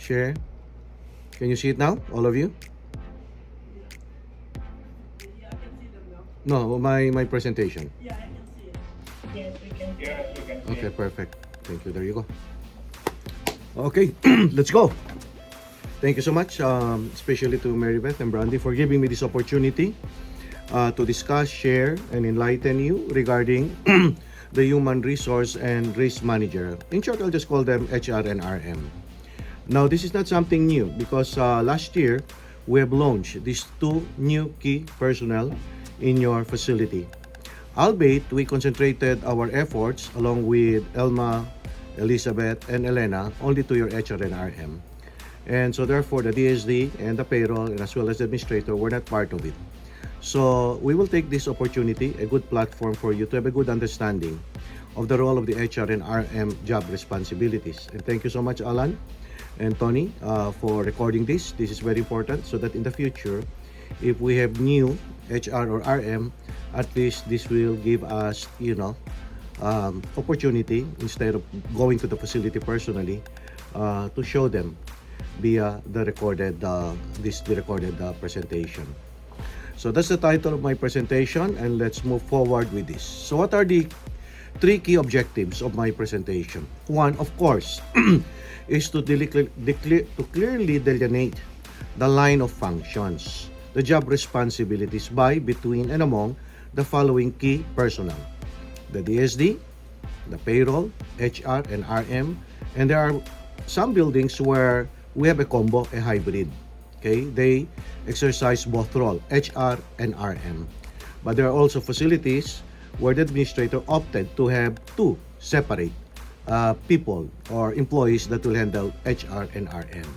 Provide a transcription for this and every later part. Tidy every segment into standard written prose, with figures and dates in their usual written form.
Share. Can you see it now, all of you? No, my presentation. Yeah, I can see it. Yes, we can. Yes, you can see Okay, it. perfect. Thank you. There you go. Okay, let's go. Thank you so much, especially to Mary Beth and Brandy for giving me this opportunity to discuss, share, and enlighten you regarding the human resource and risk manager. In short, I'll just call them HR and RM. Now, this is not something new because last year we have launched these two new key personnel in your facility. Albeit, we concentrated our efforts along with Elma, Elizabeth, and Elena only to your HR and RM. And so therefore, the DSD and the payroll, and as well as the administrator, were not part of it. So we will take this opportunity, a good platform for you to have a good understanding of the role of the HR and RM job responsibilities. And thank you so much, Alan and Tony, for recording this. This is very important so that in the future, if we have new HR or RM, at least this will give us, opportunity instead of going to the facility personally to show them via the recorded presentation. So that's the title of my presentation, and let's move forward with this. So what are the three key objectives of my presentation? One, of course, is to clearly delineate the line of functions, the job responsibilities by, between, and among the following key personnel: the DSD, the payroll, HR, and RM. And there are some buildings where we have a combo, a hybrid. Okay, they exercise both role, HR and RM. But there are also facilities where the administrator opted to have two separate people or employees that will handle HR and RM,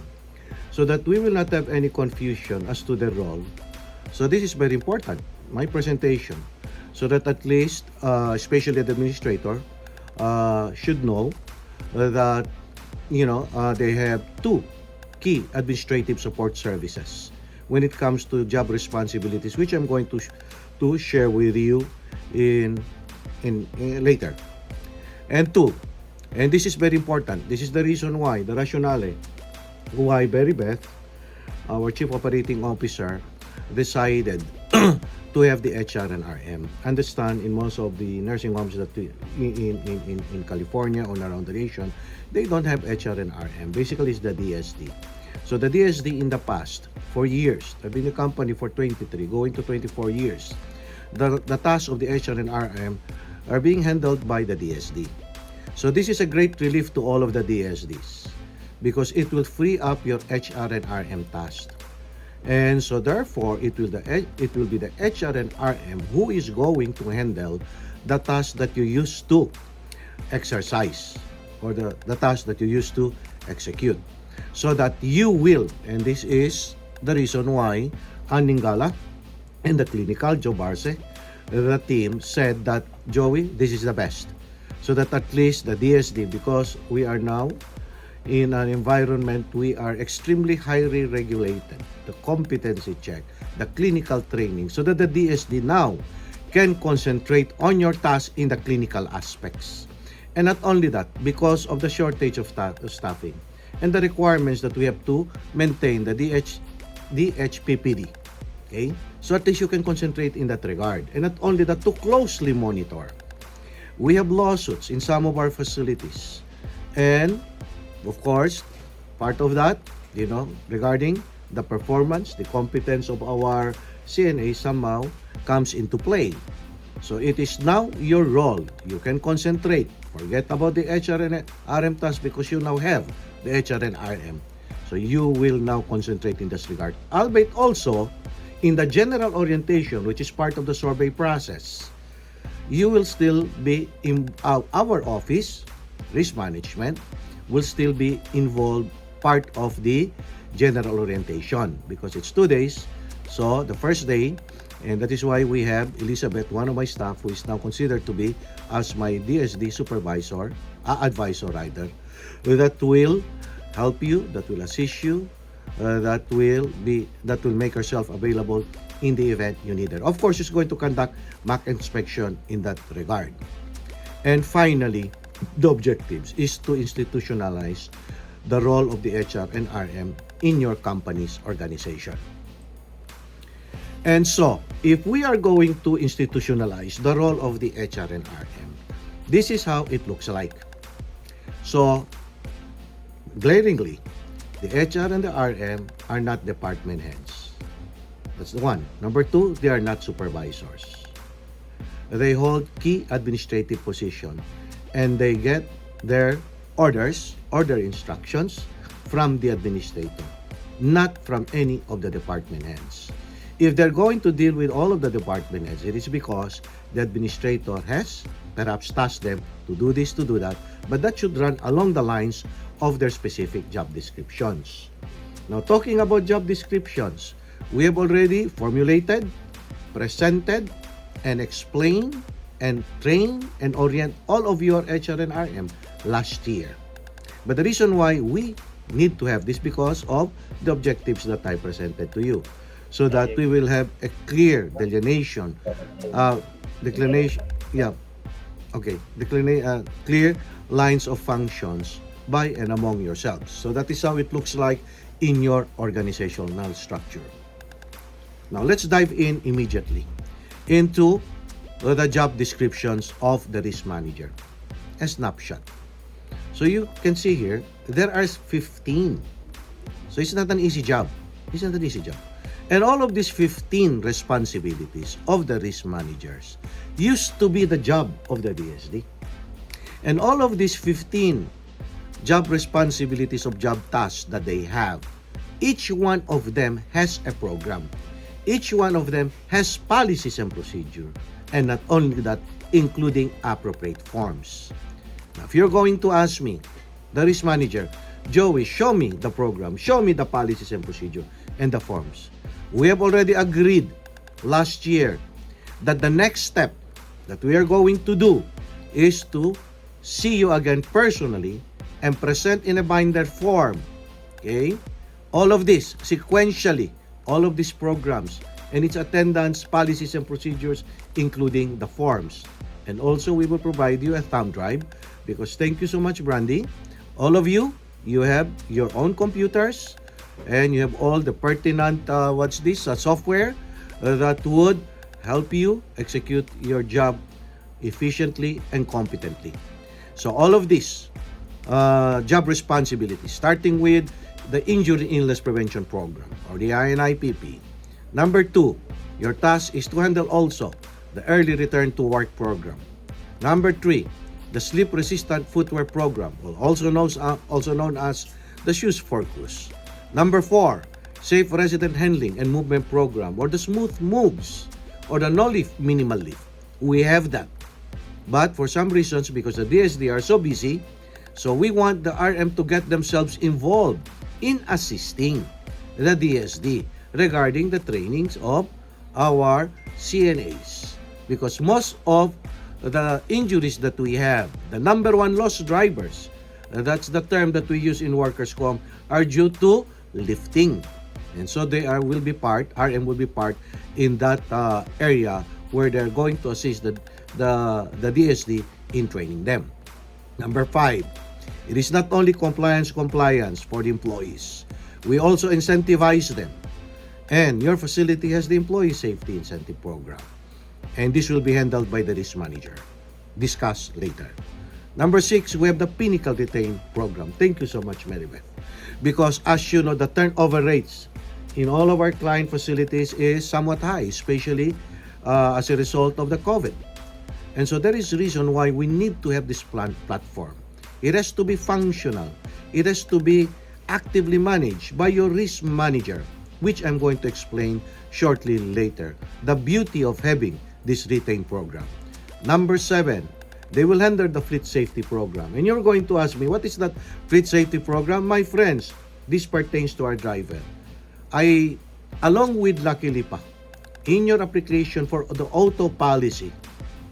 so that we will not have any confusion as to their role. So this is very important, my presentation, so that at least, especially the administrator, should know that they have two key administrative support services when it comes to job responsibilities, which I'm going to share with you in later. And two, and this is very important. This is the reason why, the rationale why Mary Beth, our Chief Operating Officer, decided to have the HR and RM. Understand, in most of the nursing homes that in California or around the nation, they don't have HR and RM. Basically, it's the DSD. So the DSD in the past, for years, I've been in the company for 23, going to 24 years, the tasks of the HR and RM are being handled by the DSD. So this is a great relief to all of the DSDs because it will free up your HR and RM tasks. And so therefore, it will be the HR and RM who is going to handle the tasks that you used to exercise, or the tasks that you used to execute. So that you will, and this is the reason why Aningala and the clinical, Joe Barce, the team said that, Joey, this is the best. So that at least the DSD, because we are now in an environment, we are extremely highly regulated, the competency check, the clinical training, so that the DSD now can concentrate on your task in the clinical aspects. And not only that, because of the shortage of staffing and the requirements that we have to maintain the DHPPD. Okay? So at least you can concentrate in that regard. And not only that, to closely monitor. We have lawsuits in some of our facilities. And of course, part of that, regarding the performance, the competence of our CNA somehow comes into play. So it is now your role. You can concentrate. Forget about the HR and RM task because you now have the HR and RM. So you will now concentrate in this regard. Albeit also, in the general orientation, which is part of the survey process, you will still be in our office, risk management, will still be involved part of the general orientation because it's 2 days. So the first day, and that is why we have Elizabeth, one of my staff, who is now considered to be as my DSD supervisor, advisor rather, that will help you, that will assist you, that will make herself available in the event you need her. Of course, she's going to conduct mock inspection in that regard. And finally, the objectives is to institutionalize the role of the HR and RM in your company's organization. And so, if we are going to institutionalize the role of the HR and RM, this is how it looks like. So, glaringly, the HR and the RM are not department heads. That's the one. Number two, they are not supervisors. They hold key administrative position and they get their orders or their instructions from the administrator, not from any of the department heads. If they're going to deal with all of the department heads, it is because the administrator has perhaps tasked them to do this, to do that, but that should run along the lines of their specific job descriptions. Now, talking about job descriptions, we have already formulated, presented, and explained, and trained, and orient all of your HR and RM last year. But the reason why we need to have this because of the objectives that I presented to you, so that we will have a clear delineation, clear lines of functions by and among yourselves. So that is how it looks like in your organizational structure. Now let's dive in immediately into the job descriptions of the risk manager. A snapshot. So you can see here, there are 15. So it's not an easy job. It's not an easy job. And all of these 15 responsibilities of the risk managers used to be the job of the DSD. And all of these 15 job responsibilities of job tasks that they have, each one of them has a program. Each one of them has policies and procedure. And not only that, including appropriate forms. Now, if you're going to ask me, the risk manager, Joey, show me the program, show me the policies and procedure and the forms. We have already agreed last year that the next step that we are going to do is to see you again personally and present in a binder form, okay, all of this sequentially, all of these programs and its attendance, policies and procedures, including the forms. And also we will provide you a thumb drive because thank you so much, Brandy. All of you, you have your own computers and you have all the pertinent software that would help you execute your job efficiently and competently. So all of these job responsibilities, starting with the Injury Illness Prevention Program or the INIPP. Number 2, your task is to handle also the Early Return to Work Program. Number 3, the Sleep Resistant Footwear Program, also known as the Shoes for Cruise. Number 4, Safe Resident Handling and Movement Program or the Smooth Moves or the No Lift Minimal Lift. We have that. But for some reasons, because the DSD are so busy, so we want the RM to get themselves involved in assisting the DSD regarding the trainings of our CNAs. Because most of the injuries that we have, the number one loss drivers, that's the term that we use in workers' comp, are due to lifting. And so RM will be part in that area where they're going to assist the DSD in training them. Number 5, it is not only compliance for the employees. We also incentivize them. And your facility has the Employee Safety Incentive Program. And this will be handled by the risk manager. Discuss later. Number 6, we have the Pinnacle Retain Program. Thank you so much, Maribeth. Because as you know, the turnover rates in all of our client facilities is somewhat high, especially as a result of the COVID. And so there is a reason why we need to have this platform. It has to be functional. It has to be actively managed by your risk manager, which I'm going to explain shortly later. The beauty of having this retain program. Number 7, they will handle the fleet safety program. And you're going to ask me, what is that fleet safety program? My friends, this pertains to our driver. Along with Lucky Lipa, in your application for the auto policy,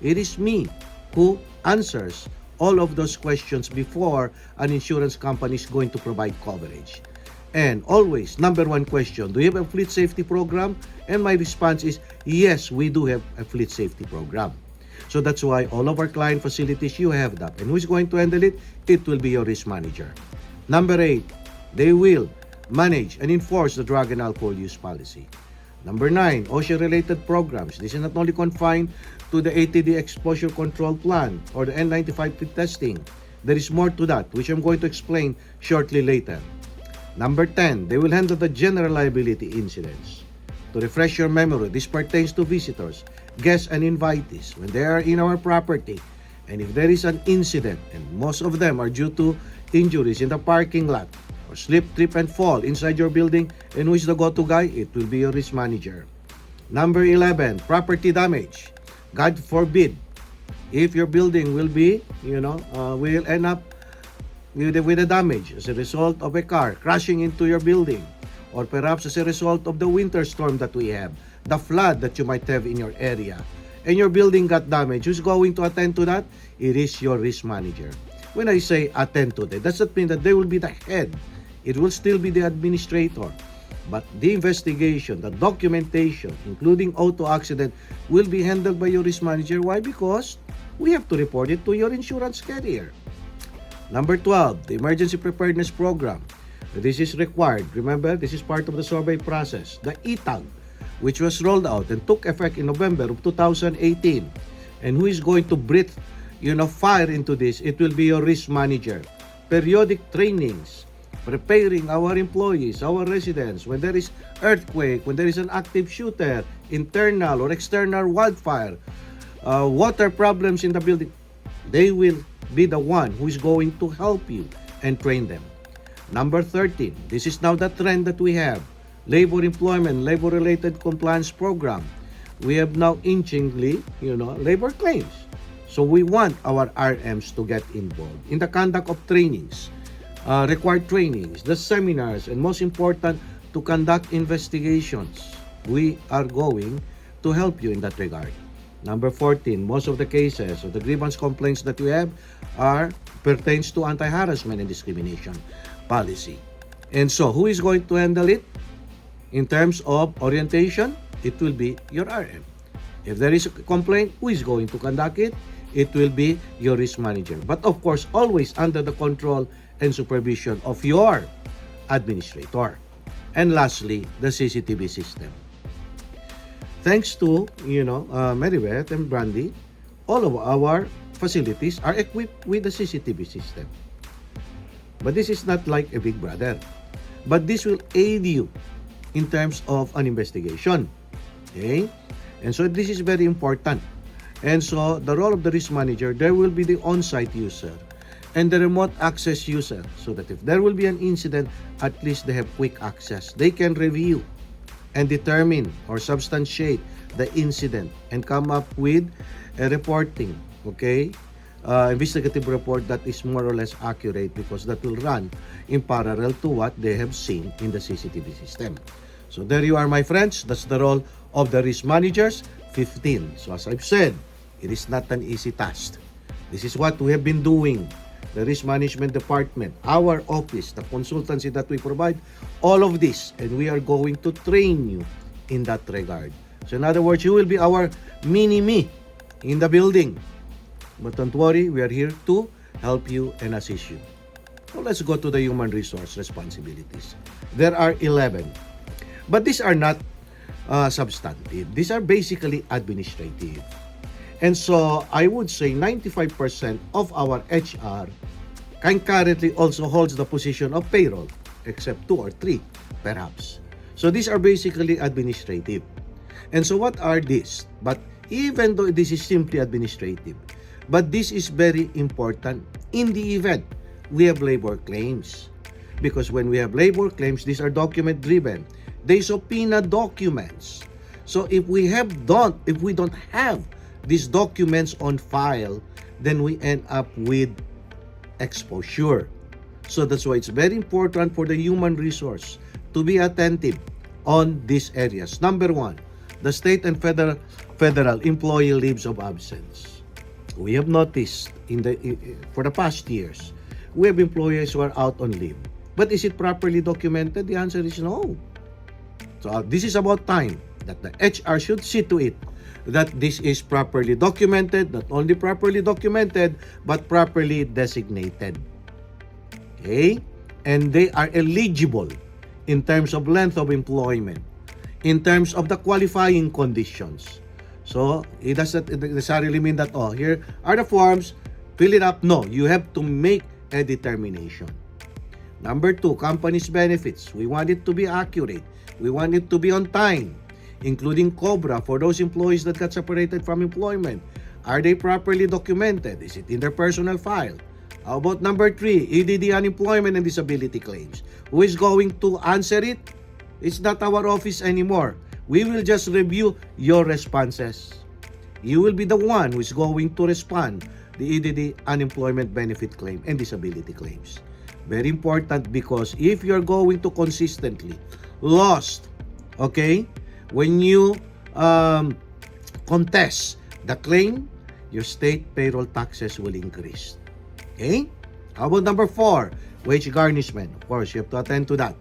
it is me who answers all of those questions before an insurance company is going to provide coverage. And always, number 1 question, do you have a fleet safety program? And my response is, yes, we do have a fleet safety program. So that's why all of our client facilities, you have that. And who's going to handle it? It will be your risk manager. Number 8, they will manage and enforce the drug and alcohol use policy. Number 9, OSHA-related programs. This is not only confined to the ATD exposure control plan or the N95 testing. There is more to that, which I'm going to explain shortly later. Number 10, they will handle the general liability incidents. To refresh your memory, this pertains to visitors, guests, and invitees when they are in our property. And if there is an incident, and most of them are due to injuries in the parking lot, or slip, trip, and fall inside your building, and who is the go-to guy? It will be your risk manager. Number 11, property damage. God forbid, if your building will be, will end up with a damage as a result of a car crashing into your building, or perhaps as a result of the winter storm that we have, the flood that you might have in your area, and your building got damaged, who's going to attend to that? It is your risk manager. When I say attend to that, does not mean that they will be the head. It will still be the administrator. But the investigation, the documentation, including auto accident, will be handled by your risk manager. Why? Because we have to report it to your insurance carrier. Number 12, the emergency preparedness program. This is required. Remember, this is part of the survey process. The ETAG, which was rolled out and took effect in November of 2018. And who is going to breathe, fire into this? It will be your risk manager. Periodic trainings, preparing our employees, our residents, when there is earthquake, when there is an active shooter, internal or external wildfire, water problems in the building, they will be the one who is going to help you and train them. Number 13, this is now the trend that we have. Labor employment, labor-related compliance program. We have now inchingly, labor claims. So we want our RMs to get involved in the conduct of trainings, required trainings, the seminars, and most important, to conduct investigations. We are going to help you in that regard. Number 14, most of the cases of the grievance complaints that we have pertains to anti-harassment and discrimination policy. And so, who is going to handle it? In terms of orientation, it will be your RM. If there is a complaint, who is going to conduct it? It will be your risk manager. But of course, always under the control and supervision of your administrator. And lastly, the CCTV system. Thanks to, Maribeth and Brandy, all of our facilities are equipped with the CCTV system. But this is not like a big brother. But this will aid you in terms of an investigation. Okay? And so this is very important. And so the role of the risk manager, there will be the on-site user and the remote access user, so that if there will be an incident, at least they have quick access. They can review and determine or substantiate the incident and come up with a reporting, investigative report that is more or less accurate, because that will run in parallel to what they have seen in the CCTV system. So there you are, my friends. That's the role of the risk managers. 15. So as I've said, it is not an easy task. This is what we have been doing. The risk management department, our office, the consultancy that we provide, all of this, and we are going to train you in that regard. So in other words, you will be our mini-me in the building. But don't worry, we are here to help you and assist you. So let's go to the human resource responsibilities. There are 11. But these are not substantive. These are basically administrative. And so I would say 95% of our HR currently also holds the position of payroll, except 2 or 3 perhaps. So these are basically administrative. And so what are these? But even though this is simply administrative, but this is very important in the event we have labor claims. Because when we have labor claims, these are document driven. They subpoena documents. So if we don't have these documents on file, then we end up with exposure. So that's why it's very important for the human resource to be attentive on these areas. Number 1, the state and federal employee leaves of absence. We have noticed for the past years, we have employees who are out on leave. But is it properly documented? The answer is no. So this is about time that the HR should see to it that this is properly documented, not only properly documented, but properly designated. Okay? and they are eligible in terms of length of employment, in terms of the qualifying conditions. So, it doesn't necessarily mean that, oh, here are the forms, fill it up. No, you have to make a determination. Number 2, company's benefits. We want it to be accurate. We want it to be on time, including COBRA for those employees that got separated from employment. Are they properly documented? Is it in their personal file? How about number 3, EDD unemployment and disability claims? Who is going to answer it? It's not our office anymore. We will just review your responses. You will be the one who is going to respond the EDD unemployment benefit claim and disability claims. Very important, because if you're going to consistently lost, okay, when you contest the claim, your state payroll taxes will increase. Okay? How about number 4, wage garnishment? Of course, you have to attend to that.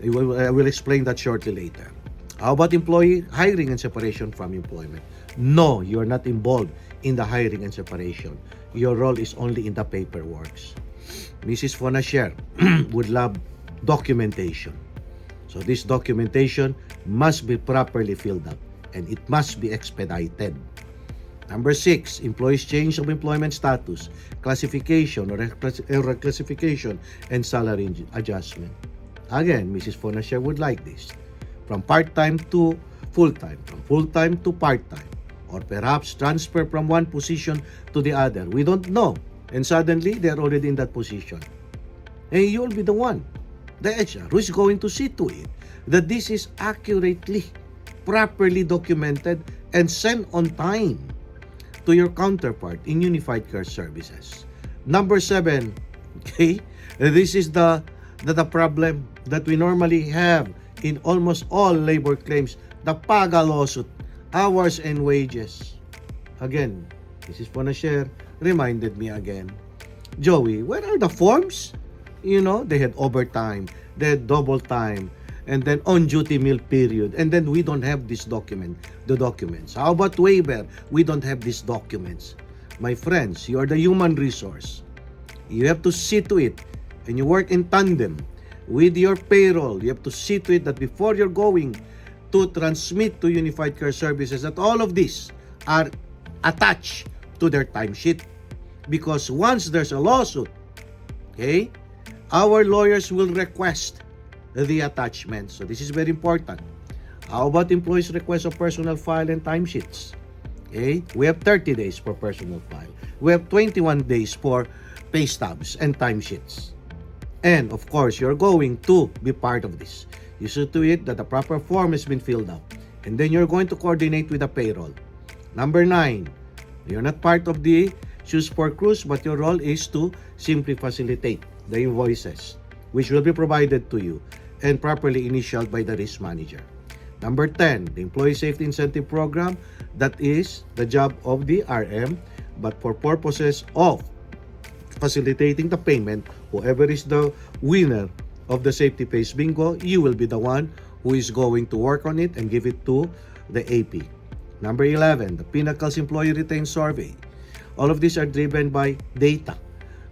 I will explain that shortly later. How about employee hiring and separation from employment? No, you are not involved in the hiring and separation. Your role is only in the paperwork. Mrs. Fonasher would love documentation. So this documentation must be properly filled up and it must be expedited. Number 6, employees change of employment status, classification or reclassification, and salary adjustment. Again, Mrs. Fonasher would like this. From part-time to full-time, from full-time to part-time, or perhaps transfer from one position to the other. We don't know. And suddenly, they're already in that position. And you'll be the one, the HR, who is going to see to it that this is accurately, properly documented, and sent on time to your counterpart in Unified Care Services. Number 7, okay, this is the problem that we normally have in almost all labor claims, the PAGA lawsuit, hours and wages. Again, this is Fonasher reminded me again, Joey, where are the forms? You know, they had overtime, they had double time, and then on-duty meal period, and then we don't have this document, the documents. How about waiver? We don't have these documents. My friends, you are the human resource. You have to see to it, and you work in tandem with your payroll. You have to see to it that before you're going to transmit to Unified Care Services, that all of these are attached to their timesheet. Because once there's a lawsuit, okay, our lawyers will request the attachment. So this is very important. How about employees' request of personal file and timesheets? Okay, we have 30 days for personal file. We have 21 days for pay stubs and timesheets. And of course, you're going to be part of this. You see to it that the proper form has been filled up. And then you're going to coordinate with the payroll. Number 9, you're not part of the Shoes for Cruise, but your role is to simply facilitate the invoices, which will be provided to you and properly initialed by the risk manager. Number 10, the Employee Safety Incentive Program. That is the job of the RM, but for purposes of facilitating the payment, whoever is the winner of the Safety Pays Bingo, you will be the one who is going to work on it and give it to the AP. Number 11, the Pinnacle's Employee Retained Survey. All of these are driven by data.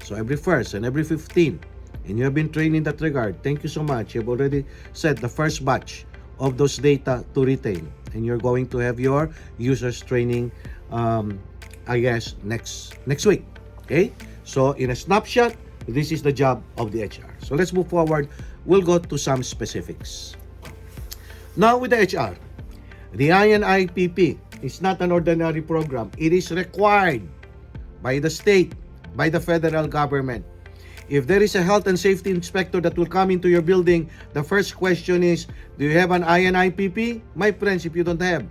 So every 1st and every 15th, and you have been trained in that regard. Thank you so much. You have already set the first batch of those data to retain. And you're going to have your users training, I guess, next week. Okay? So in a snapshot, this is the job of the HR. So let's move forward. We'll go to some specifics. Now with the HR, the INIPP is not an ordinary program. It is required by the state, by the federal government. If there is a health and safety inspector that will come into your building, the first question is, do you have an INIPP? My friends, if you don't have,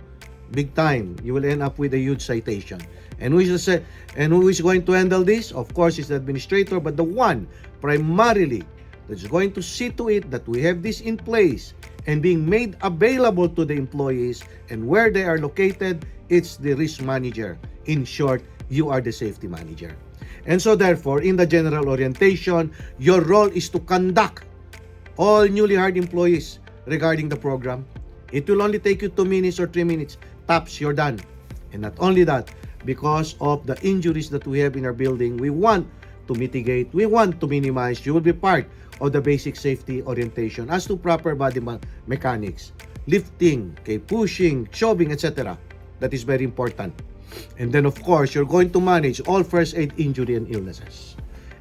big time, you will end up with a huge citation. And who is going to handle this? Of course, it's the administrator, but the one primarily that's going to see to it that we have this in place and being made available to the employees and where they are located, it's the risk manager. In short, you are the safety manager. And so therefore, in the general orientation, your role is to conduct all newly hired employees regarding the program. It will only take you 2 minutes or 3 minutes. Tops, you're done. And not only that, because of the injuries that we have in our building, we want to mitigate, we want to minimize. You will be part of the basic safety orientation as to proper body mechanics, lifting, okay, pushing, shoving, etc. That is very important. And then of course, you're going to manage all first aid injury and illnesses,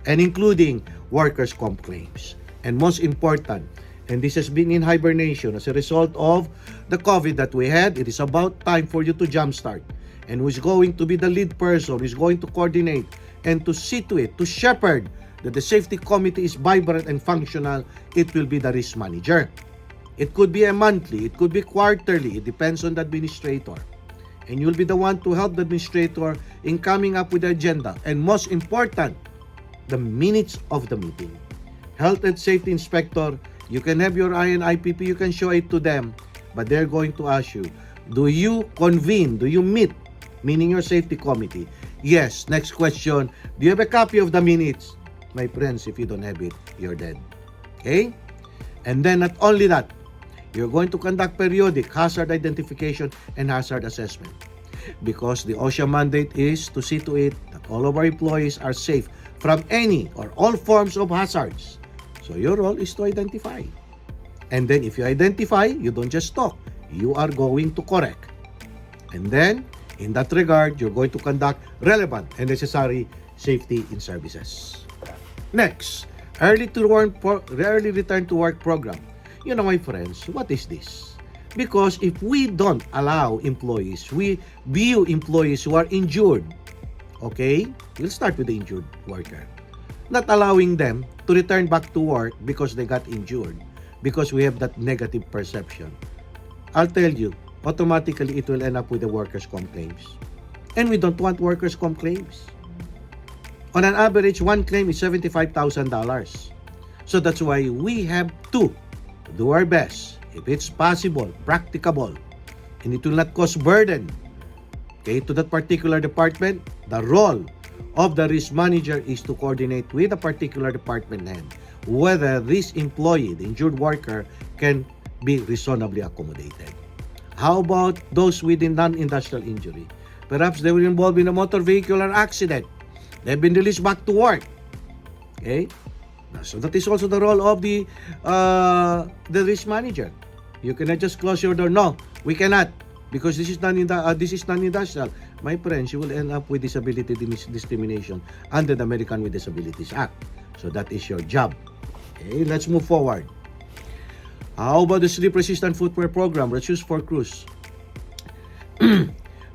and including workers' comp claims. And most important, and this has been in hibernation as a result of the COVID that we had, it is about time for you to jumpstart. And who is going to be the lead person, who is going to coordinate and to see to it, to shepherd that the safety committee is vibrant and functional, it will be the risk manager. It could be a monthly, it could be quarterly, it depends on the administrator. And you'll be the one to help the administrator in coming up with the agenda. And most important, the minutes of the meeting. Health and safety inspector, you can have your INIPP, you can show it to them, but they're going to ask you, do you convene, do you meet, meaning your safety committee? Yes. Next question, do you have a copy of the minutes? My friends, if you don't have it, you're dead. Okay? And then not only that, you're going to conduct periodic hazard identification and hazard assessment, because the OSHA mandate is to see to it that all of our employees are safe from any or all forms of hazards. So your role is to identify. And then if you identify, you don't just talk. You are going to correct. And then, in that regard, you're going to conduct relevant and necessary safety in services. Next, early return to work program. You know, my friends, what is this? Because if we don't allow employees, we view employees who are injured, okay? We'll start with the injured worker. Not allowing them to return back to work because they got injured, because we have that negative perception. I'll tell you, automatically it will end up with the workers' comp claims. And we don't want workers' comp claims. On an average, one claim is $75,000. So that's why we have to do our best, if it's possible, practicable, and it will not cause burden, okay, to that particular department. The role of the risk manager is to coordinate with a particular department head whether this employee, the injured worker, can be reasonably accommodated. How about those with non-industrial injury? Perhaps they were involved in a motor vehicular accident. They've been released back to work. Okay? So that is also the role of the risk manager. You cannot just close your door. No, we cannot, because this is non-industrial. My friends, you will end up with disability discrimination under the American with Disabilities Act. So that is your job. Okay, let's move forward. How about the sleep-resistant footwear program, Shoes for Cruise?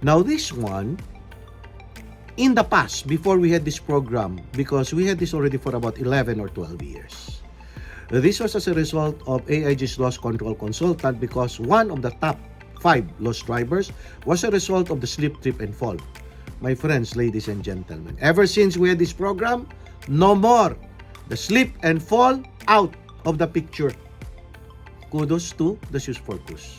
Now this one, in the past, before we had this program, because we had this already for about 11 or 12 years, this was as a result of AIG's loss control consultant, because one of the top 5 lost drivers was a result of the slip, trip, and fall. My friends, ladies and gentlemen, ever since we had this program, no more the slip and fall out of the picture. Kudos to the Shoes for Cruise.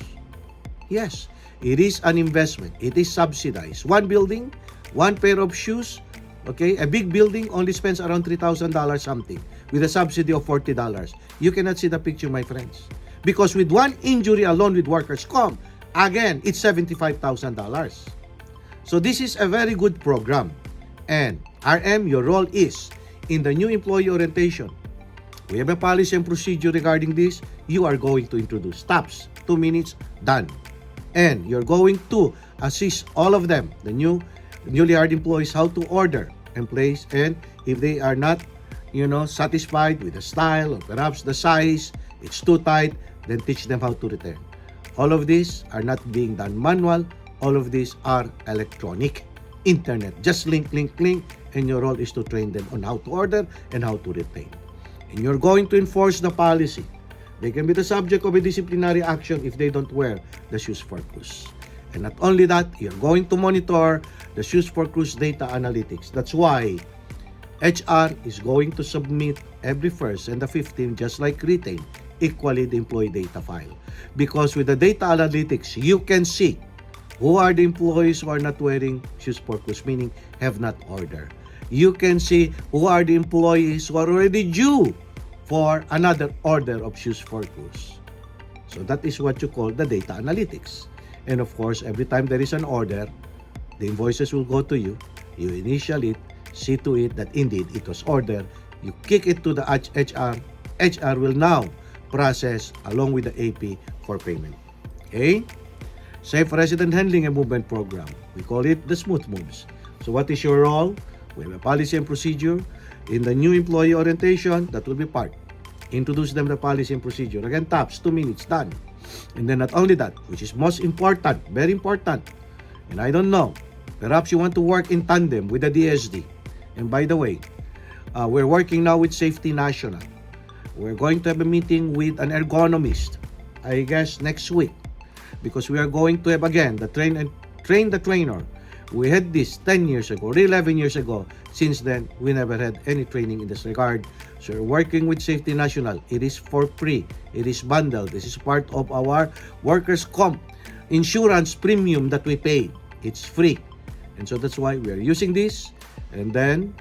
Yes, it is an investment. It is subsidized. One building, one pair of shoes, okay? A big building only spends around $3,000 something with a subsidy of $40. You cannot see the picture, my friends. Because with one injury alone with workers' comp, again, it's $75,000. So this is a very good program. And RM, your role is in the new employee orientation. We have a policy and procedure regarding this. You are going to introduce stops. 2 minutes, done. And you're going to assist all of them, the newly hired employees, how to order and place. And if they are not, satisfied with the style or perhaps the size, it's too tight, then teach them how to return. All of these are not being done manual. All of these are electronic. Internet. Just link, and your role is to train them on how to order and how to retain. And you're going to enforce the policy. They can be the subject of a disciplinary action if they don't wear the Shoes for Cruise. And not only that, you're going to monitor the Shoes for Cruise data analytics. That's why HR is going to submit every 1st and the 15th, just like retain, equally the employee data file. Because with the data analytics, you can see who are the employees who are not wearing Shoes for Cruise, meaning have not ordered. You can see who are the employees who are already due for another order of Shoes for Cruise. So that is what you call the data analytics. And of course, every time there is an order, the invoices will go to you. You initial it, see to it that indeed it was ordered. You kick it to the HR. HR will now process along with the AP for payment. Okay? Safe resident handling and movement program. We call it the smooth moves. So what is your role? We have a policy and procedure. In the new employee orientation, that will be part. Introduce them the policy and procedure. Again, taps, 2 minutes, done. And then not only that, which is most important, very important, and I don't know, perhaps you want to work in tandem with the DSD. And by the way, we're working now with Safety National. We're going to have a meeting with an ergonomist, I guess next week, because we are going to have again the train the trainer. We had this 10 years ago, 11 years ago. Since then, we never had any training in this regard. So we're working with Safety National. It is for free. It is bundled. This is part of our workers' comp insurance premium that we pay. It's free. And so that's why we are using this. And then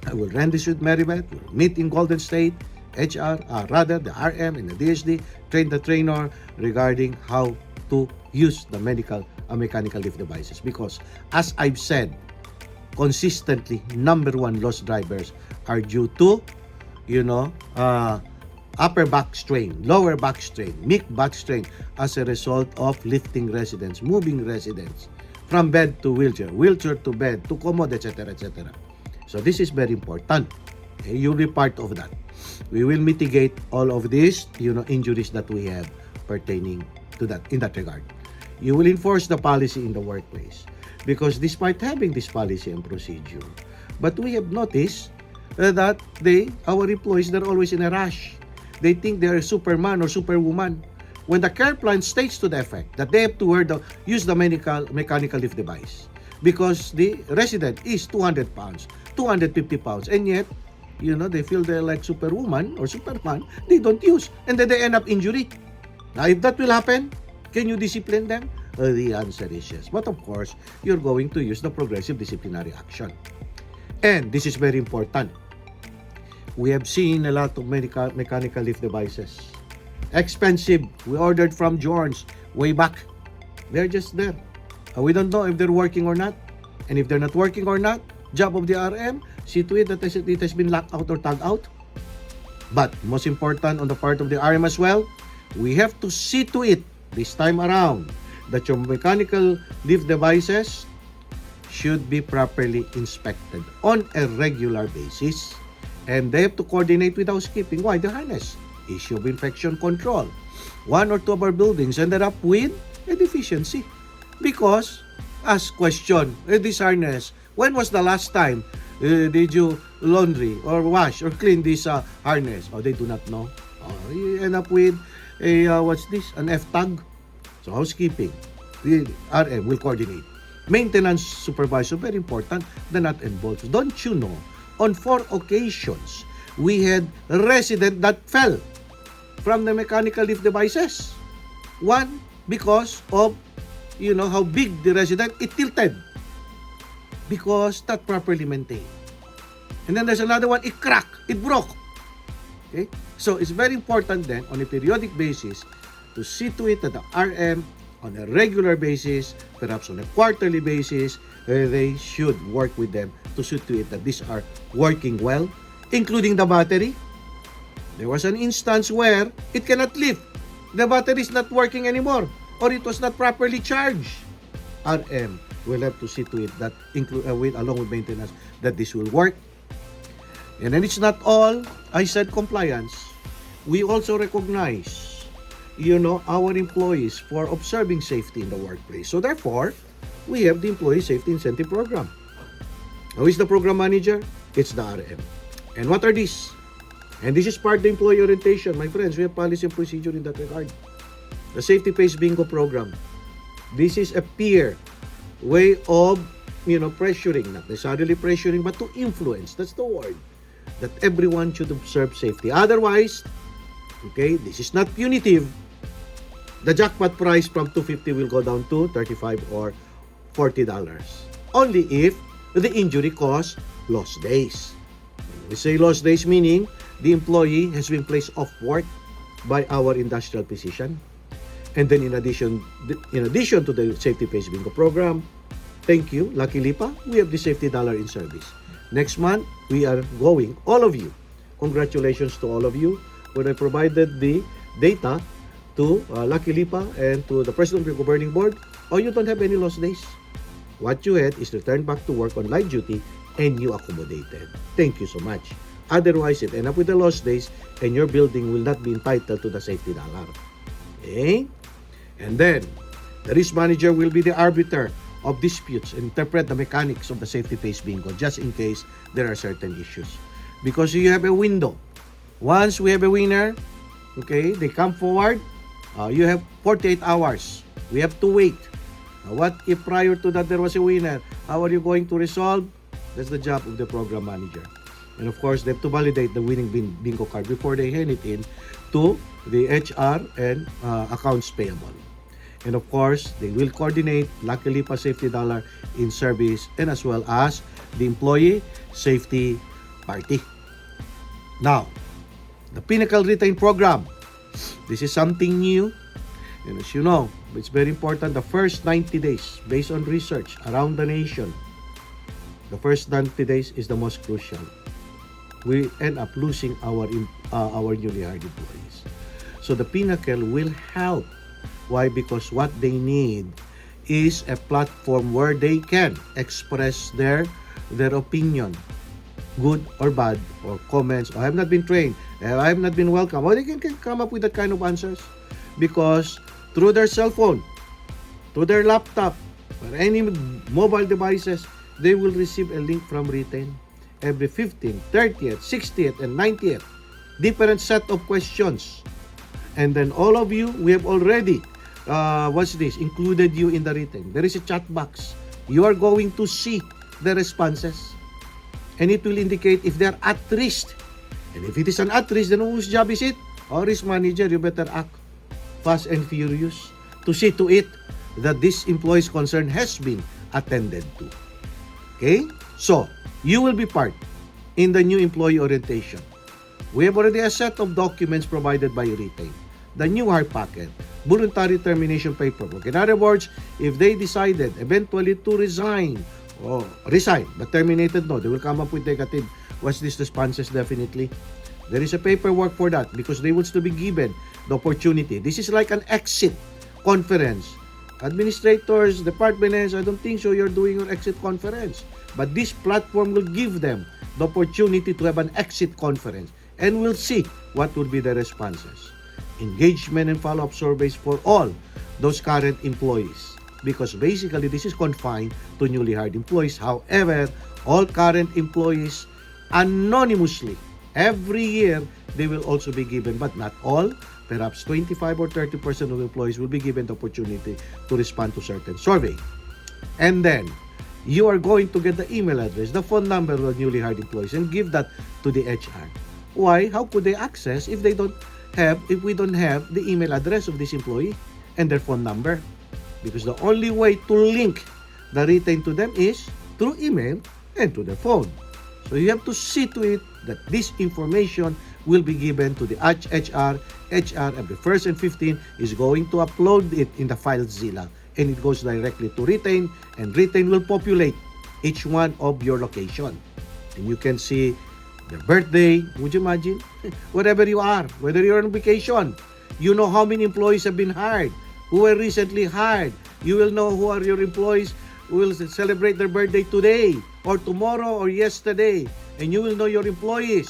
I will run this with Maribeth. We'll meet in Golden State. HR, rather the RM and the DSD, train the trainer regarding how to use the mechanical lift devices. Because as I've said, consistently, number one lost drivers are due to, upper back strain, lower back strain, mid back strain as a result of lifting residents, moving residents from bed to wheelchair, wheelchair to bed, to commode, etc., etc. So this is very important. Okay? You'll be part of that. We will mitigate all of these, injuries that we have pertaining to that in that regard. You will enforce the policy in the workplace because despite having this policy and procedure, but we have noticed that our employees, they're always in a rush. They think they're Superman or Superwoman. When the care plan states to the effect that they have to use the mechanical lift device because the resident is 200 pounds, 250 pounds, and yet, they feel they're like Superwoman or Superman, they don't use, and then they end up injury. Now, if that will happen, can you discipline them? The answer is yes. But of course, you're going to use the progressive disciplinary action. And this is very important. We have seen a lot of mechanical lift devices. Expensive. We ordered from Jones way back. They're just there. We don't know if they're working or not. And if they're not working or not, job of the RM, see to it that it has been locked out or tagged out. But most important on the part of the RM as well, we have to see to it this time around that your mechanical lift devices should be properly inspected on a regular basis. And they have to coordinate with housekeeping. Why? The harness. Issue of infection control. One or two of our buildings ended up with a deficiency. Because, ask question, this harness, when was the last time did you laundry or wash or clean this harness? Oh, they do not know. You end up with a, what's this? An F-tag. So housekeeping, the RM will coordinate. Maintenance supervisor, very important, the nut and bolts. Don't you know, on 4 occasions, we had a resident that fell from the mechanical lift devices. One, because of, how big the resident, it tilted. Because not properly maintained. And then there's another one, it cracked, it broke. Okay? So it's very important then, on a periodic basis, to see to it that the RM, on a regular basis, perhaps on a quarterly basis, they should work with them to see to it that these are working well, including the battery. There was an instance where it cannot lift. The battery is not working anymore, or it was not properly charged. RM will have to see to it that, along with maintenance, that this will work. And then it's not all, I said compliance. We also recognize our employees for observing safety in the workplace. So therefore, we have the Employee Safety Incentive Program. Who is the program manager? It's the RM. And what are these? And this is part of the employee orientation. My friends, we have policy and procedure in that regard. The Safety Pace Bingo Program. This is a peer way of, pressuring, not necessarily pressuring, but to influence. That's the word. That everyone should observe safety. Otherwise, okay, this is not punitive. The jackpot price from $250 will go down to $35 or $40. Only if the injury caused lost days. We say lost days meaning the employee has been placed off work by our industrial physician. And then in addition to the Safety Pace Bingo program, thank you, luckily pa, we have the Safety Dollar in service. Next month, we are going, all of you, congratulations to all of you, when I provided the data to Lucky Lipa and to the President of the Governing Board, you don't have any lost days. What you had is returned back to work on light duty and you accommodated. Thank you so much. Otherwise, it end up with the lost days and your building will not be entitled to the safety dollar. Okay? And then, the risk manager will be the arbiter of disputes and interpret the mechanics of the safety phase bingo just in case there are certain issues. Because you have a window. Once we have a winner, okay, they come forward, you have 48 hours. We have to wait. What if prior to that there was a winner? How are you going to resolve? That's the job of the program manager. And of course, they have to validate the winning bingo card before they hand it in to the HR and accounts payable. And of course, they will coordinate Lucky Lipa Safety Dollar in service and as well as the employee safety party. Now, the Pinnacle Retain Program. This is something new. And as you know, it's very important, the first 90 days, based on research around the nation, the first 90 days is the most crucial. We end up losing our newly hired employees. So the Pinnacle will help. Why? Because what they need is a platform where they can express their opinion, good or bad, or comments, or I have not been trained, I have not been welcome. Or they can come up with that kind of answers. Because through their cell phone, through their laptop, or any mobile devices, they will receive a link from Retain every 15th, 30th, 60th, and 90th. Different set of questions. And then all of you, we have already, included you in the Retain. There is a chat box. You are going to see the responses. And it will indicate if they are at risk. And if it is an at risk, then whose job is it? Or risk manager, you better act fast and furious to see to it that this employee's concern has been attended to. Okay? So, you will be part in the new employee orientation. We have already a set of documents provided by Retain. The new hire packet, voluntary termination paperwork. In other words, if they decided eventually to resign, but terminated, no, they will come up with negative responses definitely. There is a paperwork for that because they will still be given the opportunity. This is like an exit conference. Administrators, department heads, I don't think so you're doing an exit conference. But this platform will give them the opportunity to have an exit conference. And we'll see what will be the responses. Engagement and follow-up surveys for all those current employees. Because basically, this is confined to newly hired employees. However, all current employees anonymously, every year, they will also be given, but not all. Perhaps 25 or 30% of employees will be given the opportunity to respond to certain survey. And then, you are going to get the email address, the phone number of the newly hired employees, and give that to the HR. Why? How could they access if we don't have the email address of this employee and their phone number? Because the only way to link the Retain to them is through email and to their phone. So you have to see to it that this information will be given to the HR. HR every 1st and 15th is going to upload it in the FileZilla, and it goes directly to Retain, and Retain will populate each one of your location. And you can see the birthday, would you imagine? Wherever you are, whether you're on vacation, you know how many employees have been hired, who were recently hired. You will know who are your employees who will celebrate their birthday today, or tomorrow, or yesterday. And you will know your employees,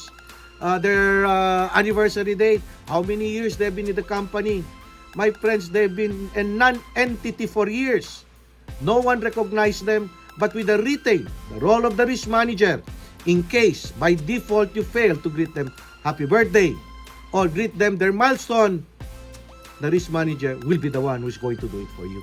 their anniversary date, how many years they've been in the company. My friends, they've been a non-entity for years. No one recognized them, but with the Retain, the role of the risk manager, in case by default you fail to greet them happy birthday or greet them their milestone, the risk manager will be the one who's going to do it for you.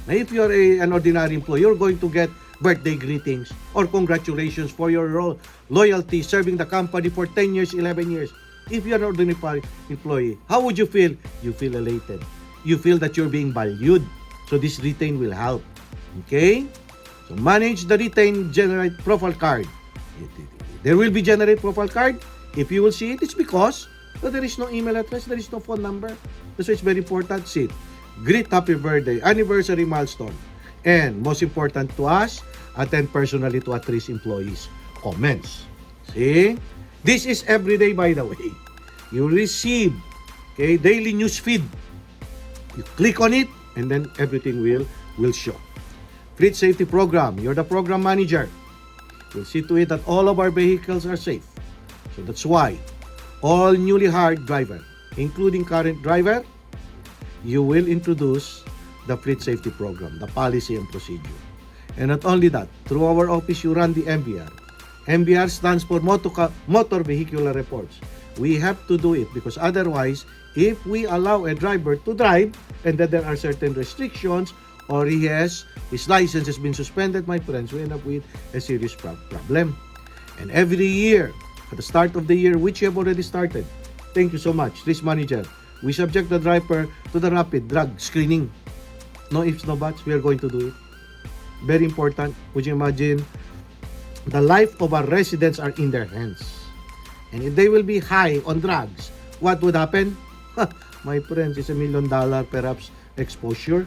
Now, if you're an ordinary employee, you're going to get birthday greetings or congratulations for your loyalty serving the company for 10 years, 11 years. If you're an ordinary employee, how would you feel? You feel elated. You feel that you're being valued. So this Retain will help. Okay? So manage the Retain generate profile card. There will be generate profile card. If you will see it, it's because there is no email address, there is no phone number. That's why it's very important. See it. Greet happy birthday, anniversary milestone. And most important to us, attend personally to at-risk employees comments. See? This is every day, by the way. You receive, okay, daily news feed. You click on it, and then everything will show. Fleet safety program. You're the program manager. We'll see to it that all of our vehicles are safe. So that's why all newly hired driver, including current driver, you will introduce the fleet safety program, the policy and procedure. And not only that, through our office, you run the MVR. MVR stands for Motor Vehicular Reports. We have to do it because otherwise, if we allow a driver to drive and then there are certain restrictions or his license has been suspended, my friends, we end up with a serious problem. And every year, at the start of the year, which you have already started, thank you so much, risk manager, we subject the driver to the rapid drug screening. No ifs, no buts, we are going to do it. Very important. Would you imagine? The life of our residents are in their hands. And if they will be high on drugs, what would happen? My friends, it's $1 million perhaps exposure.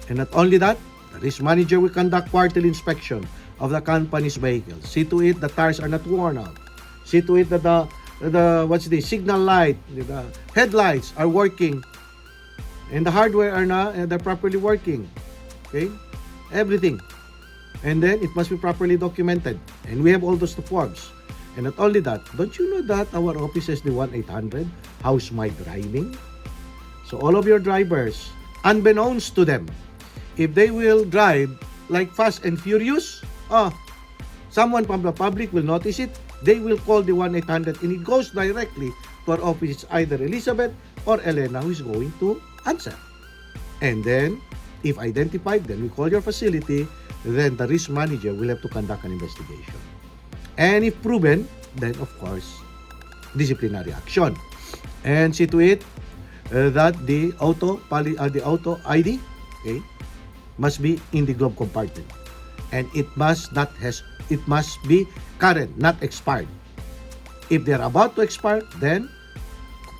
And not only that, the risk manager will conduct quarterly inspection of the company's vehicles. See to it the tires are not worn out. See to it that the signal light, the headlights are working, and the hardware are not, they're properly working. Okay, everything, and then it must be properly documented, and we have all those forms. And not only that, don't you know that our office has the 1-800 how's my driving? So all of your drivers, unbeknownst to them, if they will drive like fast and furious, someone from the public will notice it. They will call the 1-800 and it goes directly to our office. It's either Elizabeth or Elena who is going to answer. And then, if identified, then we call your facility. Then the risk manager will have to conduct an investigation. And if proven, then of course, disciplinary action. And see to it that the auto ID, okay, must be in the glove compartment, and it must be current, not expired. If they're about to expire, then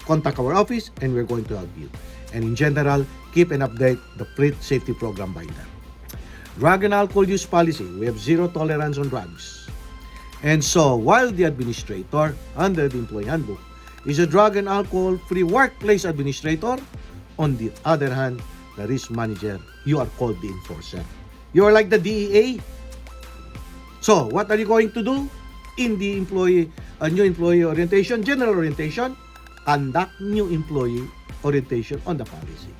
contact our office and we're going to help you. And in general, keep and update the fleet safety program binder. Drug and alcohol use policy. We have zero tolerance on drugs. And so, while the administrator under the employee handbook is a drug and alcohol-free workplace administrator, on the other hand, the risk manager, you are called the enforcer. You are like the DEA. So, what are you going to do in the new employee orientation, general orientation? Conduct new employee orientation on the policy.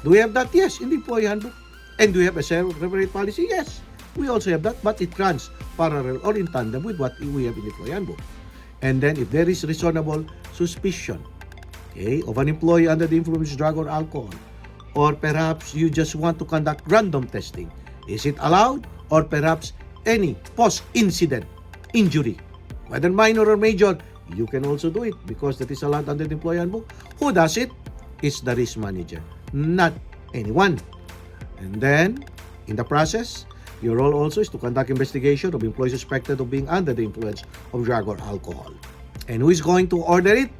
Do we have that? Yes, in the employee handbook. And do we have a separate policy? Yes, we also have that, but it runs parallel or in tandem with what we have in the employee handbook. And then if there is reasonable suspicion, okay, of an employee under the influence of drug or alcohol, or perhaps you just want to conduct random testing, is it allowed? Or perhaps any post-incident injury, whether minor or major, you can also do it because that is allowed under the employee handbook. Who does it? It's the risk manager, not anyone. And then, in the process, your role also is to conduct investigation of employees suspected of being under the influence of drug or alcohol. And who is going to order it?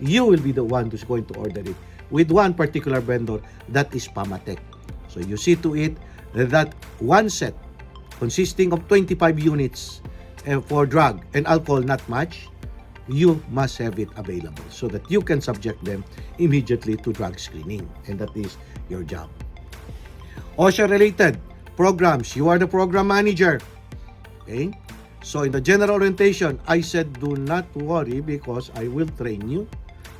You will be the one who's going to order it with one particular vendor, that is Pamatec. So you see to it that one set consisting of 25 units for drug and alcohol not much, you must have it available so that you can subject them immediately to drug screening. And that is your job. OSHA-related programs, you are the program manager. Okay? So in the general orientation, I said do not worry because I will train you.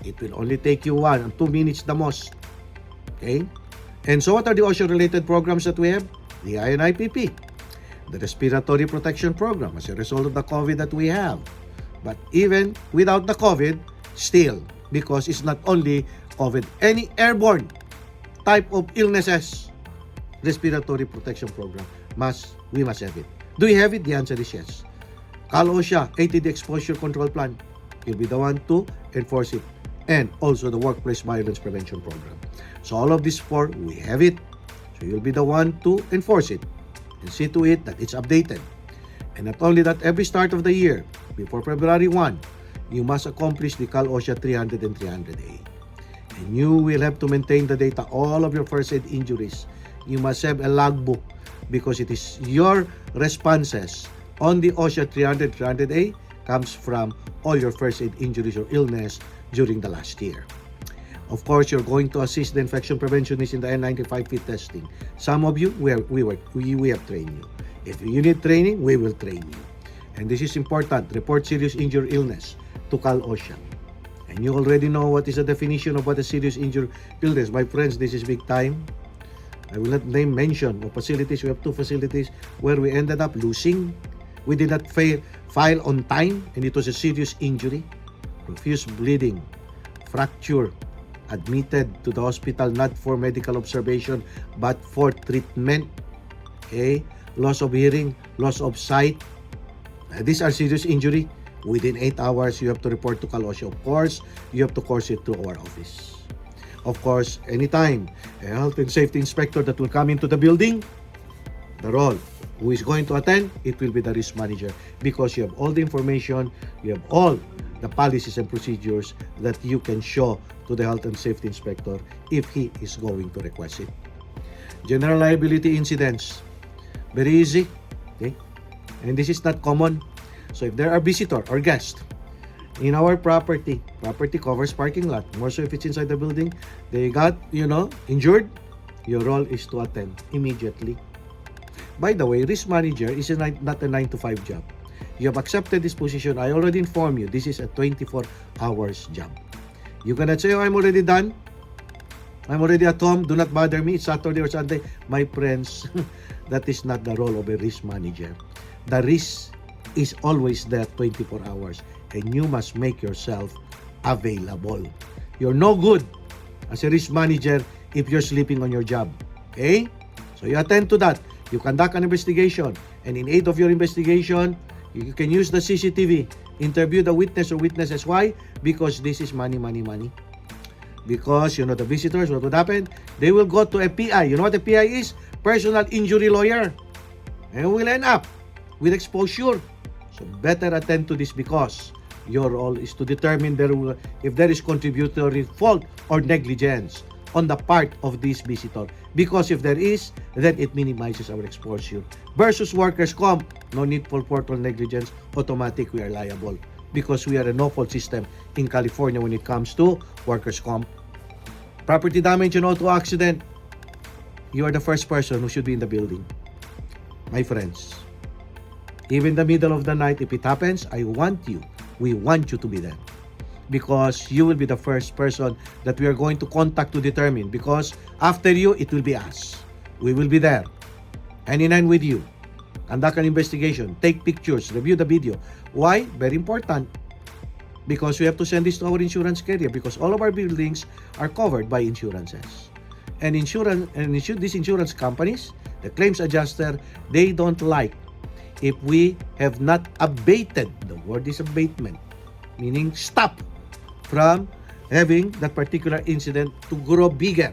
It will only take you 1 or 2 minutes the most. Okay? And so what are the OSHA-related programs that we have? The INIPP, the Respiratory Protection Program as a result of the COVID that we have. But even without the COVID, still, because it's not only COVID, any airborne type of illnesses, respiratory protection program, we must have it. Do we have it? The answer is yes. CalOSHA, ATD Exposure Control Plan, you'll be the one to enforce it. And also the Workplace Violence Prevention Program. So all of these 4, we have it. So you'll be the one to enforce it and see to it that it's updated. And not only that, every start of the year, before February 1, you must accomplish the CalOSHA 300 and 300A. And you will have to maintain the data, all of your first aid injuries. You must have a logbook because it is your responses on the OSHA 300, 300A comes from all your first aid injuries or illness during the last year. Of course, you're going to assist the infection preventionists in the N95 fit testing. Some of you, we have trained you. If you need training, we will train you. And this is important. Report serious injury illness to Cal OSHA. And you already know what is the definition of what a serious injury illness. My friends, this is big time. I will not mention the facilities. We have 2 facilities where we ended up losing. We did not file on time, and it was a serious injury. Profuse bleeding, fracture, admitted to the hospital not for medical observation but for treatment. Okay? Loss of hearing, loss of sight. These are serious injury. Within 8 hours, you have to report to Cal OSHA. Of course, you have to course it through our office. Of course, anytime a health and safety inspector that will come into the building, the role who is going to attend, it will be the risk manager, because you have all the information, you have all the policies and procedures that you can show to the health and safety inspector if he is going to request it. General liability incidents, very easy, okay? And this is not common. So if there are visitor or guest in our property covers parking lot, more so if it's inside the building, they got, injured, your role is to attend immediately. By the way, risk manager is not a 9 to 5 job. You have accepted this position. I already informed you, this is a 24 hours job. You cannot say, I'm already done. I'm already at home. Do not bother me. It's Saturday or Sunday. My friends, that is not the role of a risk manager. The risk is always there 24 hours, and you must make yourself available. You're no good as a risk manager if you're sleeping on your job. Okay? So you attend to that. You conduct an investigation, and in aid of your investigation, you can use the CCTV, interview the witness or witnesses. Why? Because this is money. Because, the visitors, what would happen? They will go to a PI. You know what a PI is? Personal injury lawyer. And will end up with exposure. So better attend to this, because your role is to determine if there is contributory fault or negligence on the part of this visitor. Because if there is, then it minimizes our exposure. Versus workers' comp, no need for fault or negligence, automatic we are liable. Because we are a no-fault system in California when it comes to workers' comp. Property damage and auto accident, you are the first person who should be in the building. My friends, even in the middle of the night, if it happens, we want you to be there. Because you will be the first person that we are going to contact to determine. Because after you, it will be us. We will be there. Hand in hand with you. Conduct an investigation. Take pictures. Review the video. Why? Very important. Because we have to send this to our insurance carrier. Because all of our buildings are covered by insurances. And these insurance companies, the claims adjuster, they don't like if we have not abated. The word is abatement. Meaning stop from having that particular incident to grow bigger.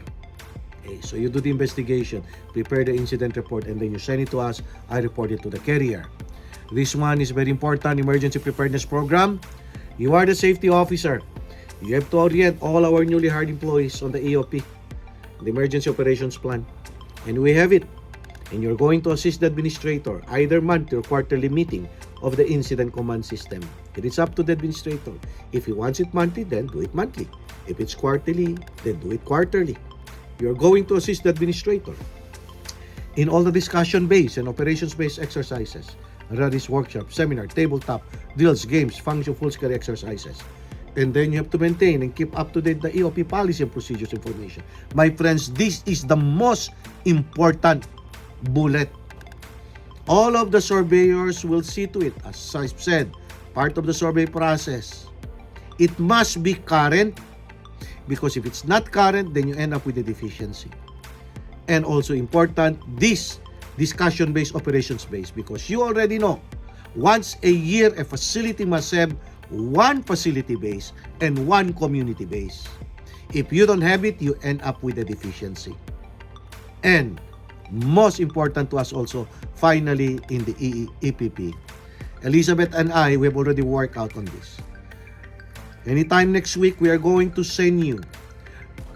Okay, so you do the investigation, prepare the incident report, and then you send it to us. I report it to the carrier. This one is very important, emergency preparedness program. You are the safety officer. You have to orient all our newly hired employees on the EOP, the emergency operations plan. And we have it. And you're going to assist the administrator, either monthly or quarterly meeting of the incident command system. It is up to the administrator. If he wants it monthly, then do it monthly. If it's quarterly, then do it quarterly. You're going to assist the administrator in all the discussion-based and operations-based exercises, rallies, workshops, seminar, tabletop, drills, games, function full-scale exercises. And then you have to maintain and keep up to date the EOP policy and procedures information. My friends, this is the most important bullet. All of the surveyors will see to it, as I said, part of the survey process. It must be current, because if it's not current, then you end up with a deficiency. And also important, this discussion-based, operations-based, because you already know, once a year, a facility must have one facility base and one community base. If you don't have it, you end up with a deficiency. And most important to us also, finally, in the EPP, Elizabeth and I, we have already worked out on this. Anytime next week, we are going to send you.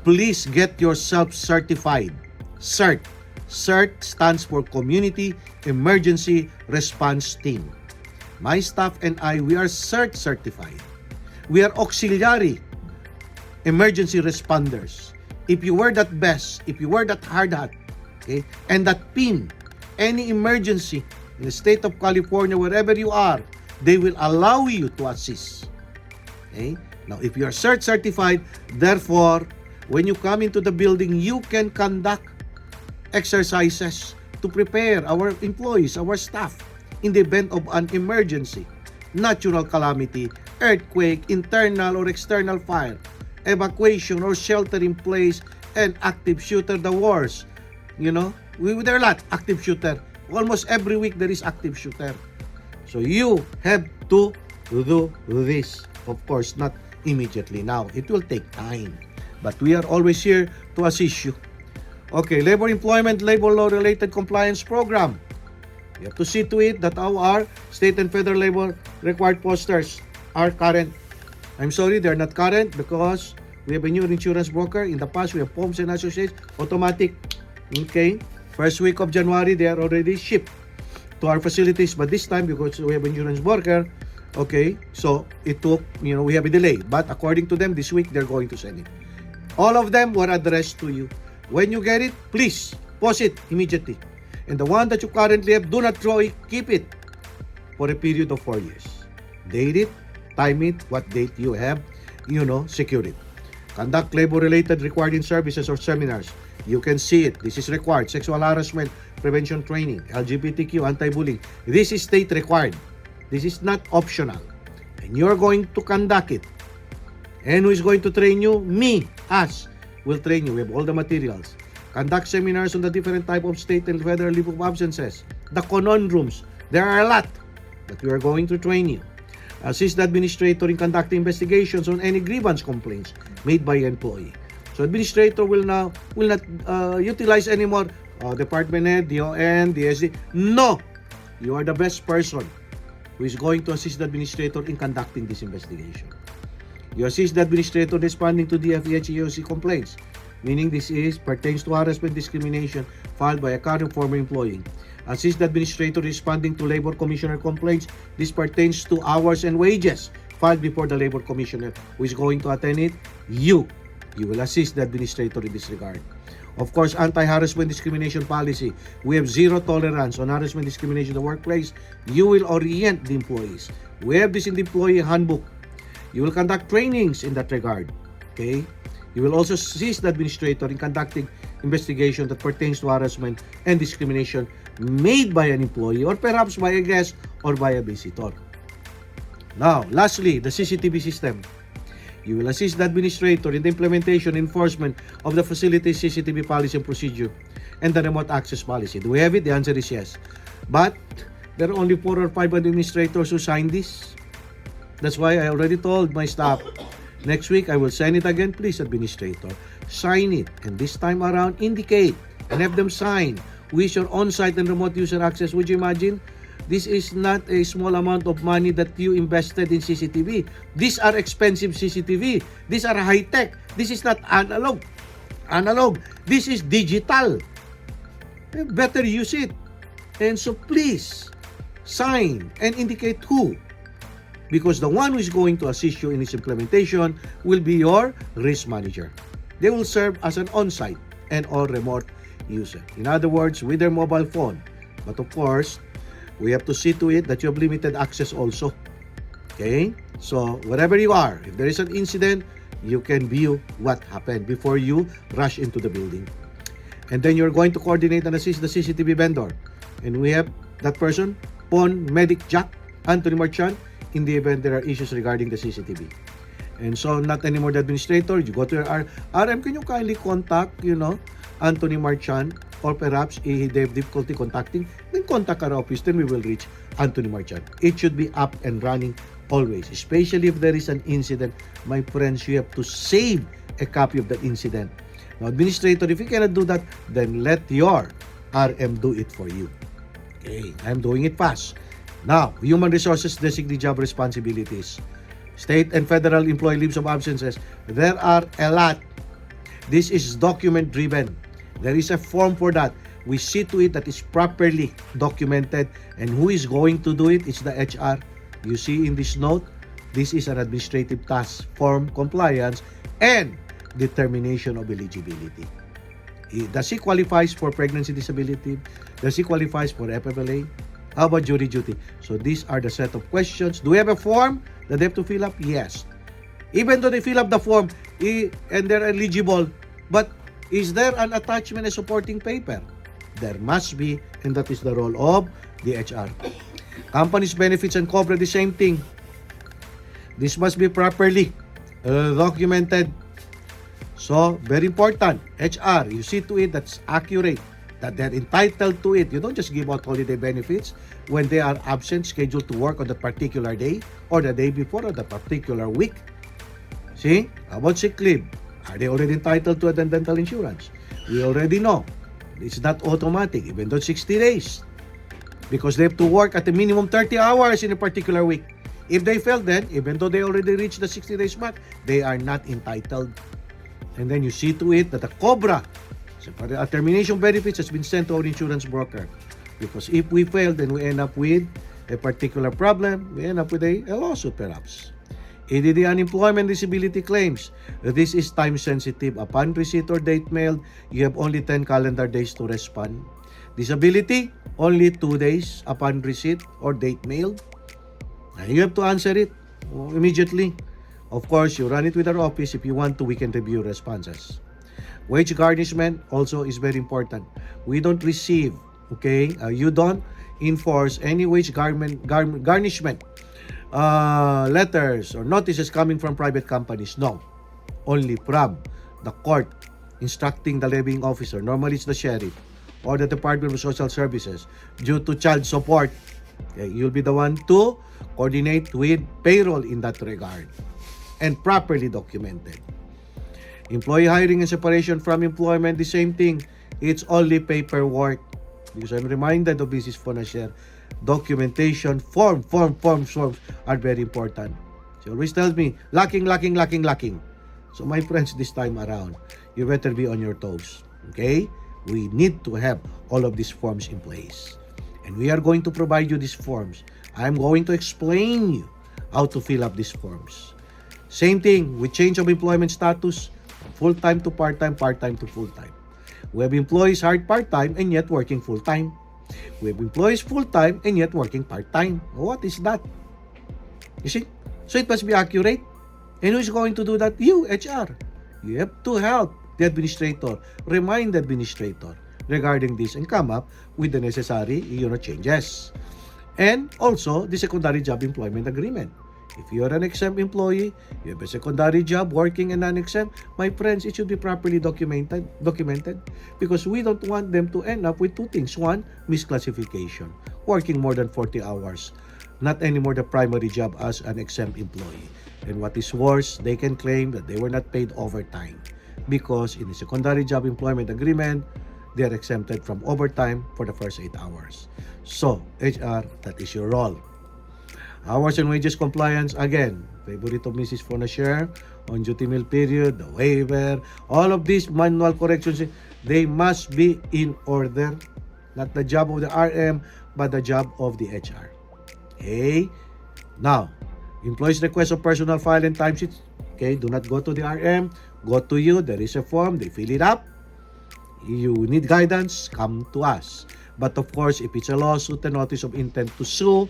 Please get yourself certified. Cert CERT stands for Community Emergency Response Team. My staff and I, we are CERT certified. We are auxiliary emergency responders. If you wear that vest, if you wear that hard hat, okay, and that pin, any emergency in the state of California, wherever you are, they will allow you to assist. Okay? Now, if you are CERT certified, therefore, when you come into the building, you can conduct exercises to prepare our employees, our staff, in the event of an emergency, natural calamity, earthquake, internal or external fire, evacuation or shelter in place, and active shooter, the wars. You know, there are a lot active shooter. Almost every week there is active shooter. So you have to do this. Of course, not immediately now. It will take time. But we are always here to assist you. Okay, labor employment, labor law related compliance program. You have to see to it that our state and federal labor required posters are current. I'm sorry, they're not current because we have a new insurance broker. In the past, we have Poms and Associates, automatic. Okay, first week of January, they are already shipped to our facilities. But this time, because we have insurance broker, okay, so it took, we have a delay. But according to them, this week, they're going to send it. All of them were addressed to you. When you get it, please post it immediately. And the one that you currently have, do not throw it, keep it for a period of 4 years. Date it, time it, what date you have, secure it. Conduct labor-related required in services or seminars. You can see it. This is required. Sexual harassment prevention training, LGBTQ, anti-bullying. This is state required. This is not optional. And you're going to conduct it. And who is going to train you? Me, us, will train you. We have all the materials. Conduct seminars on the different type of state and federal leave of absences. The conundrums. There are a lot. But we are going to train you. Assist the administrator in conducting investigations on any grievance complaints made by an employee. So administrator will not utilize anymore department head, DON, DSD. No! You are the best person who is going to assist the administrator in conducting this investigation. You assist the administrator responding to DFEH EOC complaints, meaning this pertains to harassment discrimination filed by a current former employee. Assist the administrator responding to labor commissioner complaints. This pertains to hours and wages filed before the labor commissioner who is going to attend it. You will assist the administrator in this regard. Of course, anti-harassment discrimination policy. We have zero tolerance on harassment discrimination in the workplace. You will orient the employees. We have this in the employee handbook. You will conduct trainings in that regard. Okay? You will also assist the administrator in conducting investigation that pertains to harassment and discrimination made by an employee or perhaps by a guest or by a visitor. Now, lastly, the CCTV system. You will assist the administrator in the implementation and enforcement of the facility's CCTV policy and procedure and the remote access policy. Do we have it? The answer is yes. But there are only 4 or 5 administrators who signed this. That's why I already told my staff, next week I will send it again. Please, administrator, sign it. And this time around, indicate and have them sign. With your on-site and remote user access. Would you imagine? This is not a small amount of money that you invested in CCTV. These are expensive CCTV. These are high-tech. This is not analog. This is digital. Better use it. And so please, sign and indicate who. Because the one who is going to assist you in its implementation will be your risk manager. They will serve as an on-site and or remote user. In other words, with their mobile phone. But of course, we have to see to it that you have limited access also. Okay? So, wherever you are, if there is an incident, you can view what happened before you rush into the building. And then you're going to coordinate and assist the CCTV vendor. And we have that person, Pon Medic Jack, Anthony Marchand, in the event there are issues regarding the CCTV. And so, not anymore the administrator. You go to your RM, can you kindly contact, Anthony Marchand, or perhaps they have difficulty contacting, then contact our office, then we will reach Anthony Marchand. It should be up and running always, especially if there is an incident. My friends, you have to save a copy of that incident. Now, administrator, if you cannot do that, then let your RM do it for you. Okay, I'm doing it fast. Now, human resources designate job responsibilities. State and federal employee leaves of absences. There are a lot. This is document driven. There is a form for that. we see to it that it's properly documented, and who is going to do it is the HR. You see in this note, this is an administrative task, form compliance, and determination of eligibility. Does he qualifies for pregnancy disability? Does he qualifies for FFLA? How about jury duty? So these are the set of questions. Do we have a form that they have to fill up? Yes. Even though they fill up the form and they're eligible, but is there an attachment and supporting paper? There must be, and that is the role of the HR. Companies benefits and COBRA, the same thing. This must be properly documented. So, very important, HR, you see to it that's accurate, that they're entitled to it. You don't just give out holiday benefits when they are absent, scheduled to work on that particular day or the day before or the particular week. See? How about sick leave? Are they already entitled to a dental insurance? We already know. It's not automatic, even though 60 days. Because they have to work at a minimum 30 hours in a particular week. If they fail then, even though they already reached the 60 days mark, they are not entitled. And then you see to it that the COBRA, so termination benefits, has been sent to our insurance broker. Because if we fail, then we end up with a particular problem. We end up with a lawsuit perhaps. EDD unemployment disability claims. This is time sensitive. Upon receipt or date mailed, you have only 10 calendar days to respond. Disability, only 2 days upon receipt or date mailed. And you have to answer it immediately. Of course, you run it with our office. If you want to, we can review responses. Wage garnishment also is very important. We don't receive, you don't enforce any wage garnishment letters or notices coming from private companies. No. Only from the court instructing the levying officer, normally it's the sheriff, or the Department of Social Services, due to child support. You'll be the one to coordinate with payroll in that regard and properly documented. Employee hiring and separation from employment, the same thing. It's only paperwork. Because I'm reminded of Mrs. Fonasher, documentation, forms are very important. She always tells me, lacking. So my friends, this time around, you better be on your toes. Okay? We need to have all of these forms in place. And we are going to provide you these forms. I'm going to explain you how to fill up these forms. Same thing with change of employment status, from full-time to part-time, part-time to full-time. We have employees hired part-time and yet working full-time. We have employees full-time and yet working part-time. What is that? You see? So it must be accurate. And who is going to do that? You, HR. You have to help the administrator, remind the administrator regarding this and come up with the necessary changes. And also, the secondary job employment agreement. If you are an exempt employee, you have a secondary job working and non-exempt, my friends, it should be properly documented because we don't want them to end up with two things. One, misclassification, working more than 40 hours, not anymore the primary job as an exempt employee. And what is worse, they can claim that they were not paid overtime because in the secondary job employment agreement, they are exempted from overtime for the first 8 hours. So, HR, that is your role. Hours and wages compliance, again, favorite of Mrs. Fonasher, on duty meal period, the waiver, all of these manual corrections, they must be in order. Not the job of the RM, but the job of the HR. Okay? Now, employees' request of personal file and timesheets, do not go to the RM, go to you, there is a form, they fill it up. You need guidance, come to us. But of course, if it's a lawsuit, a notice of intent to sue,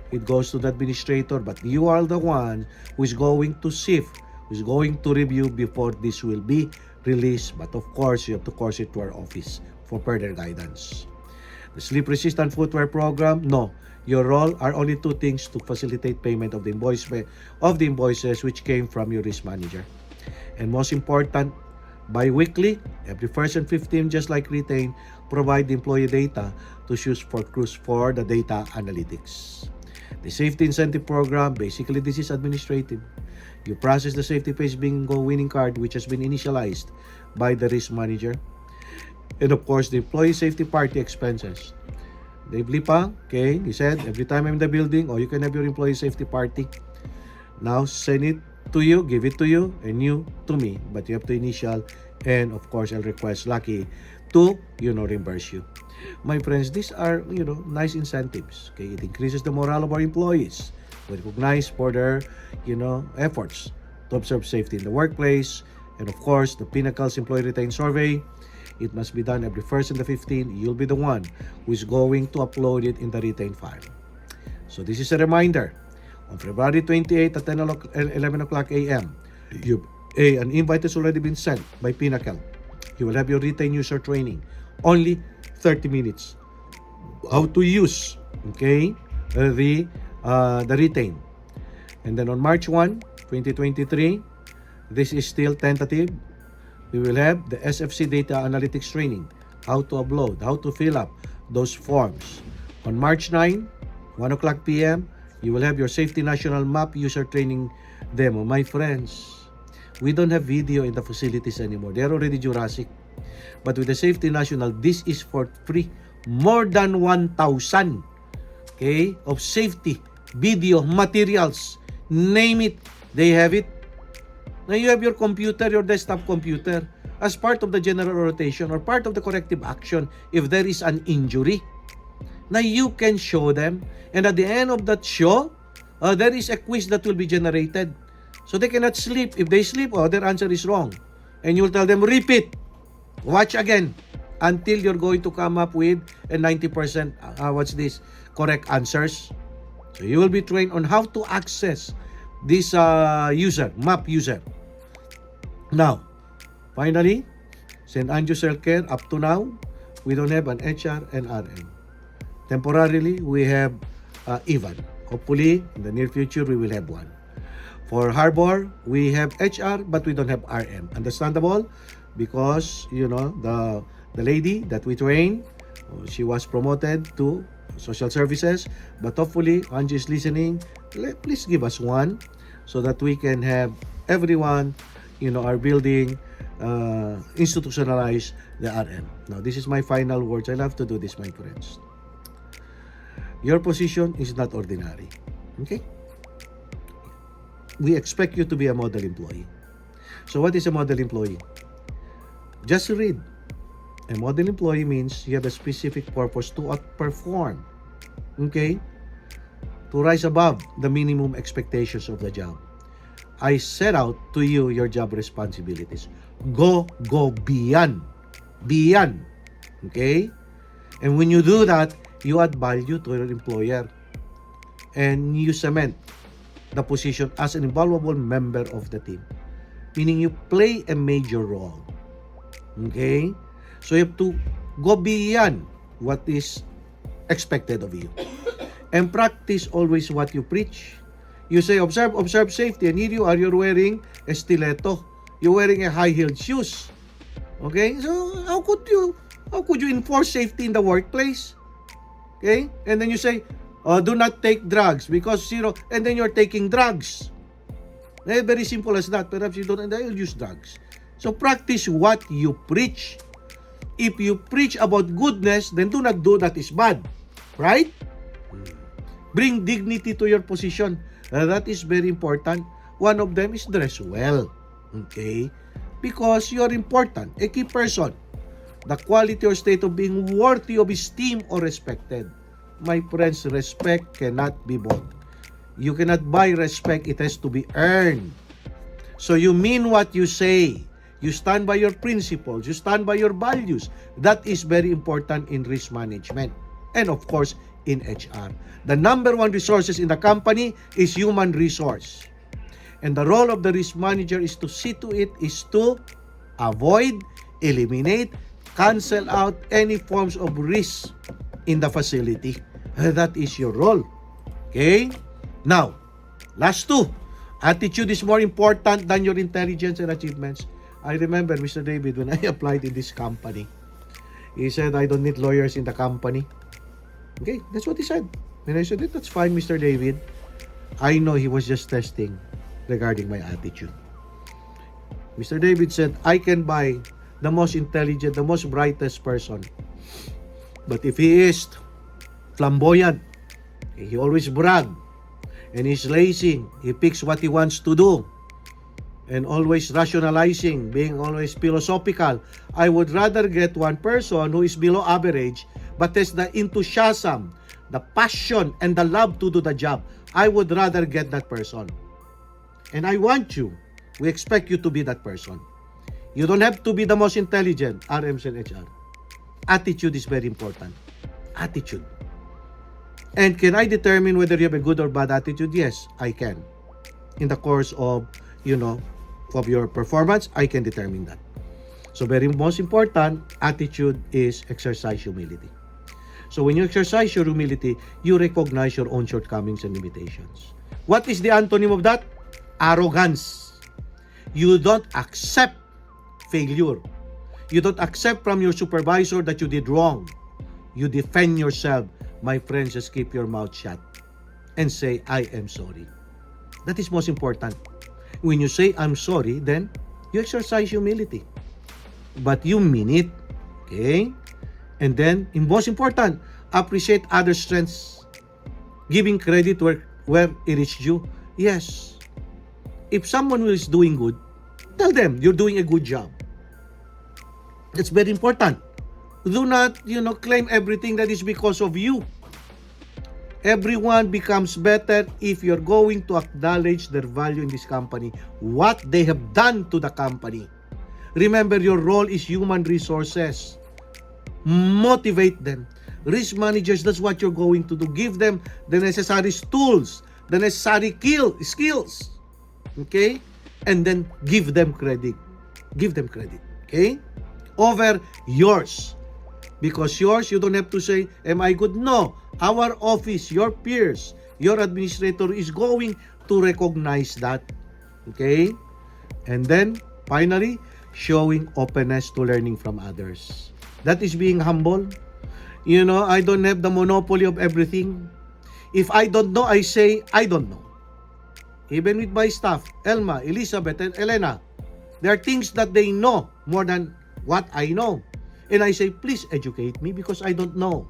it goes to the administrator, but you are the one who is going to sift, who is going to review before this will be released. But of course, you have to course it to our office for further guidance. The sleep-resistant footwear program, no. Your role are only two things: to facilitate payment of the invoices which came from your risk manager. And most important, bi-weekly, every 1st and 15th, just like retain, provide the employee data to use for the data analytics. The safety incentive program, basically this is administrative. You process the safety pays bingo winning card which has been initialized by the risk manager. And of course, the employee safety party expenses. Dave Lipa, he said, every time I'm in the building, you can have your employee safety party. Now, send it to you, give it to you, and you to me. But you have to initial And of course, I'll request Lucky to, reimburse you. My friends, these are, nice incentives. Okay, it increases the morale of our employees. We recognize for their, efforts to observe safety in the workplace. And of course, the Pinnacle's Employee Retain Survey, it must be done every 1st and the 15th. You'll be the one who is going to upload it in the retain file. So this is a reminder. On February 28 at 11 o'clock a.m., an invite has already been sent by Pinnacle. You will have your retain user training. Only 30 minutes. How to use, the retain. And then on March 1, 2023, this is still tentative. We will have the SFC data analytics training. How to upload, how to fill up those forms. On March 9, 1 o'clock p.m., you will have your Safety National Map user training demo. My friends, we don't have video in the facilities anymore. They're already Jurassic. But with the Safety National, this is for free. More than 1,000 of safety video materials. Name it, they have it. Now you have your computer, your desktop computer, as part of the general rotation or part of the corrective action if there is an injury. Now you can show them, and at the end of that show, there is a quiz that will be generated. So they cannot sleep. If they sleep, their answer is wrong. And you'll tell them, repeat, watch again, until you're going to come up with a 90% correct answers. So you will be trained on how to access this map user. Now, finally, St. Andrew Cell Care, up to now, we don't have an HR and RM. Temporarily, we have Ivan. Hopefully, in the near future, we will have one. For Harbor, we have HR, but we don't have RM. Understandable? Because, the lady that we train, she was promoted to social services. But hopefully, Angie is listening. Please give us one so that we can have everyone, our building, institutionalize the RM. Now, this is my final words. I love to do this, my friends. Your position is not ordinary. Okay? We expect you to be a model employee. So what is a model employee? Just read. A model employee means you have a specific purpose to outperform. Okay? To rise above the minimum expectations of the job. I set out to you your job responsibilities. Go beyond. Beyond. Okay? And when you do that, you add value to your employer. And you cement the position as an invaluable member of the team. Meaning you play a major role. Okay? So you have to go beyond what is expected of you. And practice always what you preach. You say, observe safety. And here you are, you're wearing a stiletto. You're wearing a high-heeled shoes. Okay? So how could you enforce safety in the workplace? Okay? And then you say, do not take drugs because, and then you're taking drugs. Very simple as that. Perhaps you don't, and I'll use drugs. So practice what you preach. If you preach about goodness, then do not do that is bad. Right? Bring dignity to your position. That is very important. One of them is dress well. Okay? Because you are important. A key person. The quality or state of being worthy of esteem or respected. My friends, respect cannot be bought. You cannot buy respect. It has to be earned. So you mean what you say. You stand by your principles. You stand by your values. That is very important in risk management. And of course, in HR. The number one resources in the company is human resource. And the role of the risk manager is to see to it, is to avoid, eliminate, cancel out any forms of risk in the facility. That is your role. Okay? Now, last two. Attitude is more important than your intelligence and achievements. I remember, Mr. David, when I applied in this company, he said, I don't need lawyers in the company. Okay, that's what he said. And I said, that's fine, Mr. David. I know he was just testing regarding my attitude. Mr. David said, I can buy the most intelligent, the most brightest person. But if he is flamboyant, he always brag, and he's lazy, he picks what he wants to do, and always rationalizing, being always philosophical. I would rather get one person who is below average but has the enthusiasm, the passion, and the love to do the job. I would rather get that person. And I want you, we expect you to be that person. You don't have to be the most intelligent, RMs and HR. Attitude is very important. Attitude. And can I determine whether you have a good or bad attitude? Yes, I can. In the course of, of your performance, I can determine that. So very most important, attitude is exercise humility. So when you exercise your humility, you recognize your own shortcomings and limitations. What is the antonym of that? Arrogance. You don't accept failure. You don't accept from your supervisor that you did wrong. You defend yourself. My friends, just keep your mouth shut and say, I am sorry. That is most important. When you say, I'm sorry, then you exercise humility. But you mean it. Okay? And then, most important, appreciate other strengths. Giving credit where it is due. Yes. If someone is doing good, tell them you're doing a good job. That's very important. Do not, claim everything that is because of you. Everyone becomes better if you're going to acknowledge their value in this company, what they have done to the company. Remember, your role is human resources. Motivate them. Risk managers, that's what you're going to do. Give them the necessary tools, the necessary skills. Okay? And then give them credit. Give them credit. Okay? Over yours. Because yours, you don't have to say, am I good? No. Our office, your peers, your administrator is going to recognize that. Okay? And then, finally, showing openness to learning from others. That is being humble. I don't have the monopoly of everything. If I don't know, I say, I don't know. Even with my staff, Elma, Elizabeth, and Elena, there are things that they know more than what I know. And I say, please educate me because I don't know.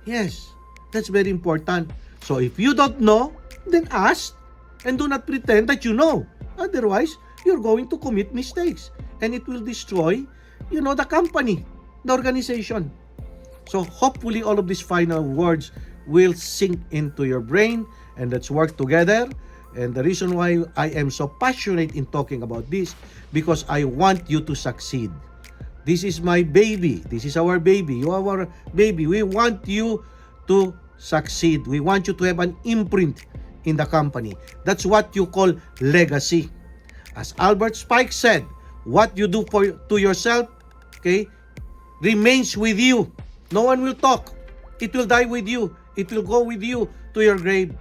Yes, that's very important. So if you don't know, then ask and do not pretend that you know. Otherwise, you're going to commit mistakes and it will destroy, the company, the organization. So hopefully all of these final words will sink into your brain and let's work together. And the reason why I am so passionate in talking about this, because I want you to succeed. This is my baby. This is our baby. You are our baby. We want you to succeed. We want you to have an imprint in the company. That's what you call legacy. As Albert Spike said, what you do to yourself, okay, remains with you. No one will talk. It will die with you. It will go with you to your grave.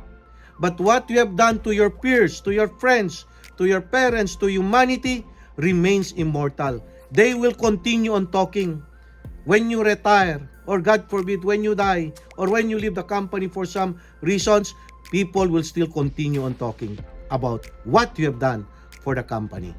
But what you have done to your peers, to your friends, to your parents, to humanity, remains immortal. They will continue on talking. When you retire, or God forbid, when you die, or when you leave the company for some reasons, people will still continue on talking about what you have done for the company.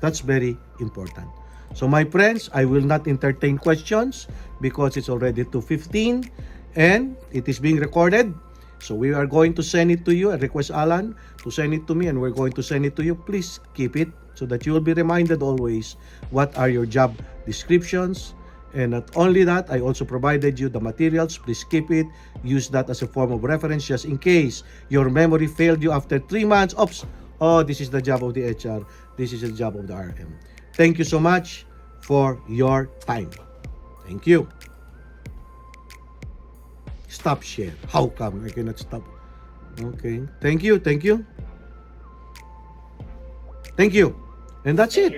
That's very important. So my friends, I will not entertain questions because it's already 2:15 and it is being recorded. So we are going to send it to you. I request Alan to send it to me and we're going to send it to you. Please keep it so that you will be reminded always what are your job descriptions. And not only that, I also provided you the materials. Please keep it. Use that as a form of reference just in case your memory failed you after 3 months. Oops, oh, this is the job of the HR. This is the job of the RM. Thank you so much for your time. Thank you. Stop share. How come I cannot stop? Okay. Thank you. Thank you. Thank you. And that's it.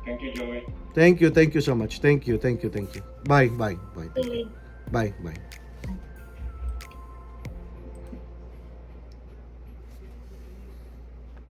Thank you, Joey. Thank you. Thank you so much. Thank you. Thank you. Thank you. Bye. Bye. Bye. Thank you. Bye. Bye.